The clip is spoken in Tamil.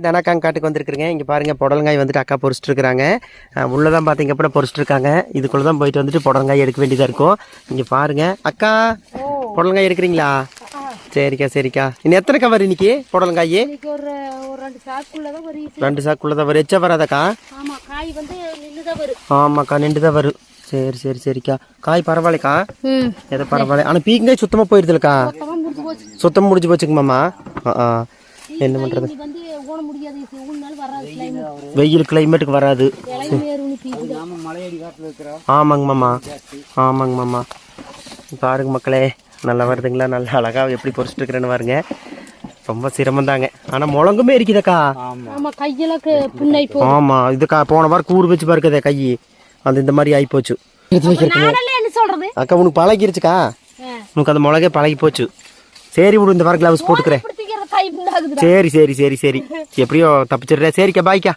தனக்காங்க காட்டுக்கு வந்துருக்குறேங்க. இங்கே பாருங்கள் புடலங்காய் வந்துட்டு அக்கா பொறிச்சிட்டு இருக்கிறாங்க. உள்ளே தான் பார்த்தீங்க அப்படின்னா பொறிச்சிட்டு இருக்காங்க. இதுக்குள்ளே தான் போயிட்டு வந்துட்டு புடலங்காய் எடுக்க வேண்டியதாக இருக்கும். இங்கே பாருங்கள் அக்கா புடலங்காய் எடுக்கிறீங்களா? சரிக்கா சரிக்கா. இன்னும் எத்தனை கவர் இன்னைக்கு புடலங்காய்? ரெண்டு சாக்குள்ளே தான் வரும். எச்சா வராதாக்கா? ஆமாக்கா நின்று தான் வரும். சரி சரி சரிக்கா. காய் பரவாயில்லக்கா, எதை பரவாயில்ல. ஆனால் பீக்கங்காய் சுத்தமாக போயிடுதுலக்கா? சுத்தமாக முடிஞ்சு போச்சுங்க மாமா. என்ன பண்ணுறது, வெயில் கிளைமேட்டுக்கு வராது. ஆமாங்க மாமா, ஆமாங்க மாமா. பாருங்க மக்களே, நல்லா வருதுங்களா? நல்லா அழகாக எப்படி பொறிச்சிட்டு இருக்கிறேன்னு பாருங்க. ரொம்ப சிரமம் தாங்க. ஆனால் முழங்குமே இருக்குதாக்கா? ஆமாம், இதுக்கா போன வாரம் கூறு வச்சு பாருக்கதே கை அது இந்த மாதிரி ஆகி போச்சு. அக்கா உனக்கு பழகிருச்சுக்கா, உனக்கு அந்த மிளகே பழகி போச்சு. சரி விடு, இந்த வாரம் கிளவுஸ் போட்டுக்கிறேன். சரி சரி சரி சரி, எப்படியோ தப்பிச்சிடுறேன். சரிக்கா பாய்க்கா.